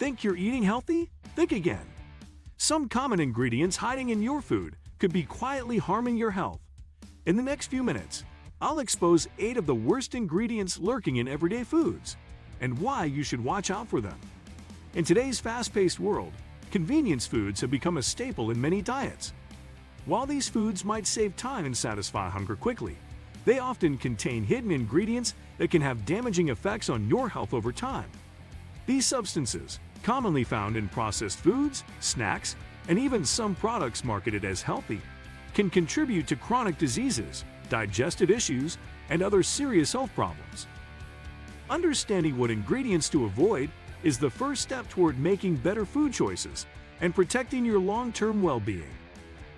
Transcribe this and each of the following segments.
Think you're eating healthy? Think again. Some common ingredients hiding in your food could be quietly harming your health. In the next few minutes, I'll expose 8 of the worst ingredients lurking in everyday foods and why you should watch out for them. In today's fast-paced world, convenience foods have become a staple in many diets. While these foods might save time and satisfy hunger quickly, they often contain hidden ingredients that can have damaging effects on your health over time. These substances, commonly found in processed foods, snacks, and even some products marketed as healthy, can contribute to chronic diseases, digestive issues, and other serious health problems. Understanding what ingredients to avoid is the first step toward making better food choices and protecting your long-term well-being.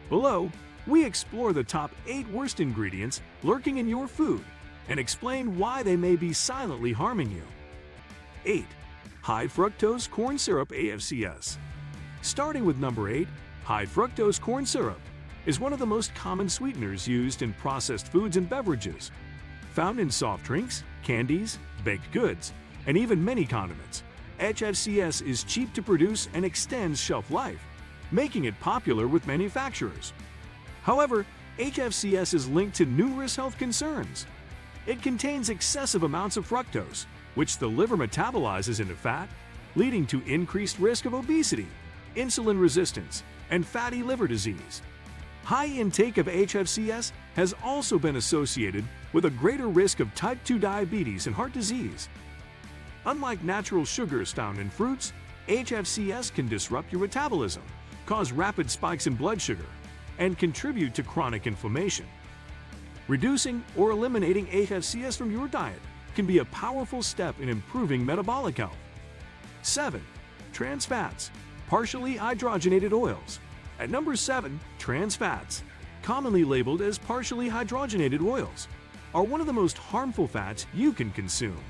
Below, we explore the top 8 worst ingredients lurking in your food and explain why they may be silently harming you. 8. High fructose corn syrup (HFCS). Starting with number 8, high fructose corn syrup is one of the most common sweeteners used in processed foods and beverages. Found in soft drinks, candies, baked goods, and even many condiments, HFCS is cheap to produce and extends shelf life, making it popular with manufacturers. However, HFCS is linked to numerous health concerns. It contains excessive amounts of fructose, which the liver metabolizes into fat, leading to increased risk of obesity, insulin resistance, and fatty liver disease. High intake of HFCS has also been associated with a greater risk of type 2 diabetes and heart disease. Unlike natural sugars found in fruits, HFCS can disrupt your metabolism, cause rapid spikes in blood sugar, and contribute to chronic inflammation. Reducing or eliminating HFCS from your diet can be a powerful step in improving metabolic health. 7. Trans fats, partially hydrogenated oils. At number 7, trans fats, commonly labeled as partially hydrogenated oils, are one of the most harmful fats you can consume.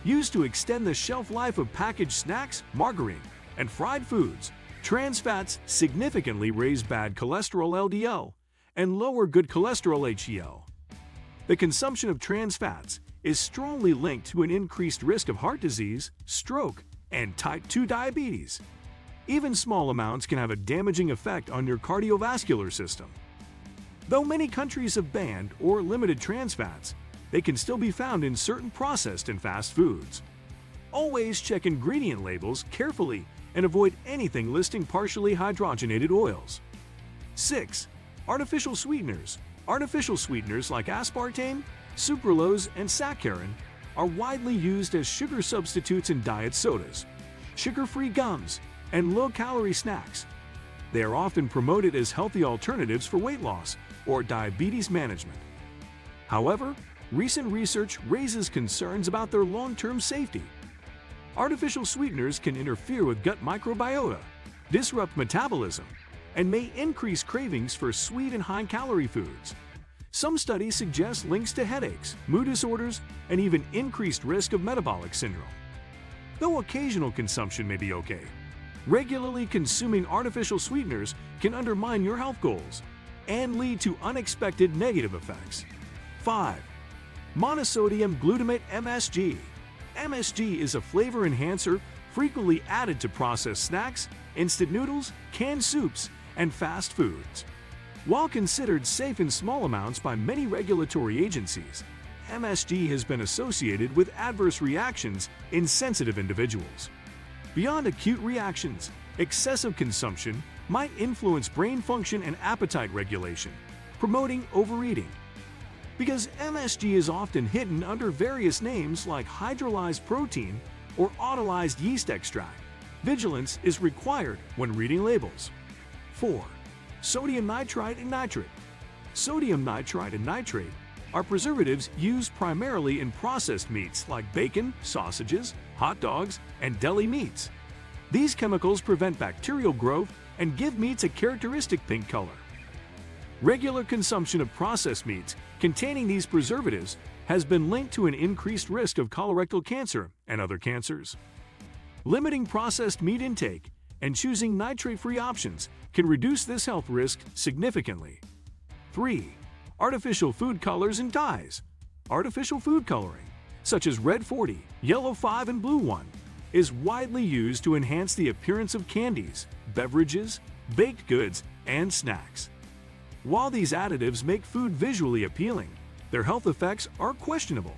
Used to extend the shelf life of packaged snacks, margarine, and fried foods, trans fats significantly raise bad cholesterol (LDL) and lower good cholesterol (HDL). The consumption of trans fats is strongly linked to an increased risk of heart disease, stroke, and type 2 diabetes. Even small amounts can have a damaging effect on your cardiovascular system. Though many countries have banned or limited trans fats, they can still be found in certain processed and fast foods. Always check ingredient labels carefully and avoid anything listing partially hydrogenated oils. 6. Artificial sweeteners. Artificial sweeteners like aspartame, sucralose, and saccharin are widely used as sugar substitutes in diet sodas, sugar-free gums, and low-calorie snacks. They are often promoted as healthy alternatives for weight loss or diabetes management. However, recent research raises concerns about their long-term safety. Artificial sweeteners can interfere with gut microbiota, disrupt metabolism, and may increase cravings for sweet and high-calorie foods. Some studies suggest links to headaches, mood disorders, and even increased risk of metabolic syndrome. Though occasional consumption may be okay, regularly consuming artificial sweeteners can undermine your health goals and lead to unexpected negative effects. 5. Monosodium glutamate (MSG). MSG is a flavor enhancer frequently added to processed snacks, instant noodles, canned soups, and fast foods. While considered safe in small amounts by many regulatory agencies, MSG has been associated with adverse reactions in sensitive individuals. Beyond acute reactions, excessive consumption might influence brain function and appetite regulation, promoting overeating. Because MSG is often hidden under various names like hydrolyzed protein or autolyzed yeast extract, vigilance is required when reading labels. 4. Sodium nitrite and nitrate. Sodium nitrite and nitrate are preservatives used primarily in processed meats like bacon, sausages, hot dogs, and deli meats. These chemicals prevent bacterial growth and give meats a characteristic pink color. Regular consumption of processed meats containing these preservatives has been linked to an increased risk of colorectal cancer and other cancers. Limiting processed meat intake and choosing nitrate-free options can reduce this health risk significantly. 3. Artificial food colors and dyes. Artificial food coloring, such as red 40, yellow 5, and blue 1, is widely used to enhance the appearance of candies, beverages, baked goods, and snacks. While these additives make food visually appealing, their health effects are questionable.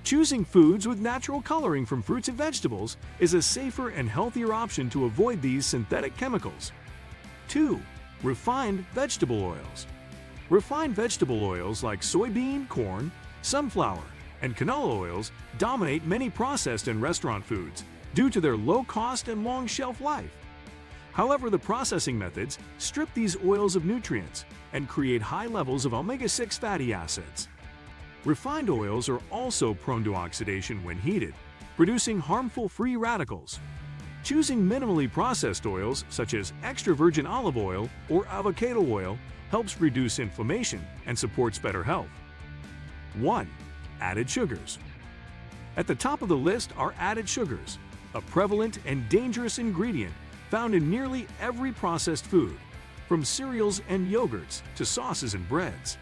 Choosing foods with natural coloring from fruits and vegetables is a safer and healthier option to avoid these synthetic chemicals. 2. Refined vegetable oils. Refined vegetable oils like soybean, corn, sunflower, and canola oils dominate many processed and restaurant foods due to their low cost and long shelf life. However, the processing methods strip these oils of nutrients and create high levels of omega-6 fatty acids. Refined oils are also prone to oxidation when heated, producing harmful free radicals. Choosing minimally processed oils such as extra virgin olive oil or avocado oil helps reduce inflammation and supports better health. 1. Added sugars. At the top of the list are added sugars, a prevalent and dangerous ingredient found in nearly every processed food, from cereals and yogurts to sauces and breads.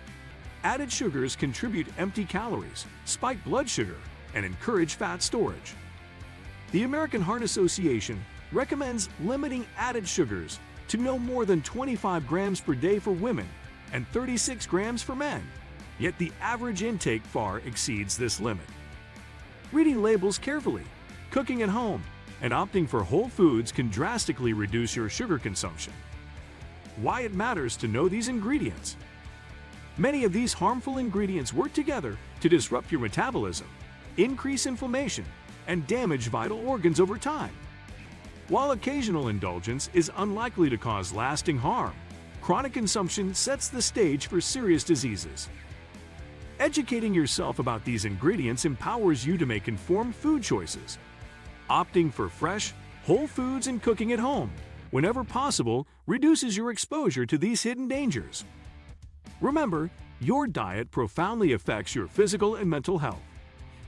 Added sugars contribute empty calories, spike blood sugar, and encourage fat storage. The American Heart Association recommends limiting added sugars to no more than 25 grams per day for women and 36 grams for men, yet the average intake far exceeds this limit. Reading labels carefully, cooking at home, and opting for whole foods can drastically reduce your sugar consumption. Why it matters to know these ingredients. Many of these harmful ingredients work together to disrupt your metabolism, increase inflammation, and damage vital organs over time. While occasional indulgence is unlikely to cause lasting harm, chronic consumption sets the stage for serious diseases. Educating yourself about these ingredients empowers you to make informed food choices. Opting for fresh, whole foods and cooking at home, whenever possible, reduces your exposure to these hidden dangers. Remember, your diet profoundly affects your physical and mental health.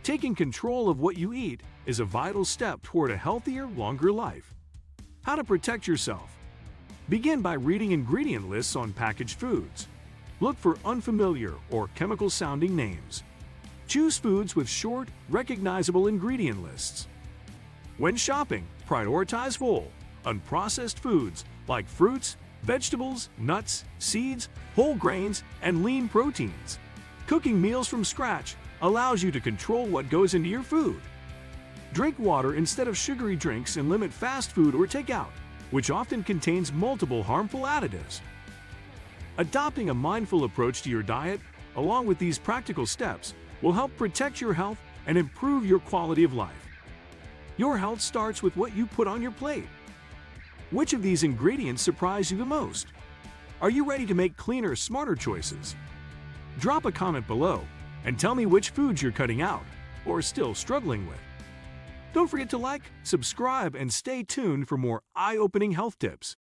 Taking control of what you eat is a vital step toward a healthier, longer life. How to protect yourself. Begin by reading ingredient lists on packaged foods. Look for unfamiliar or chemical-sounding names. Choose foods with short, recognizable ingredient lists. When shopping, prioritize whole, unprocessed foods like fruits, vegetables, nuts, seeds, whole grains, and lean proteins. Cooking meals from scratch allows you to control what goes into your food. Drink water instead of sugary drinks and limit fast food or takeout, which often contains multiple harmful additives. Adopting a mindful approach to your diet, along with these practical steps, will help protect your health and improve your quality of life. Your health starts with what you put on your plate. Which of these ingredients surprise you the most? Are you ready to make cleaner, smarter choices? Drop a comment below and tell me which foods you're cutting out or still struggling with. Don't forget to like, subscribe, and stay tuned for more eye-opening health tips.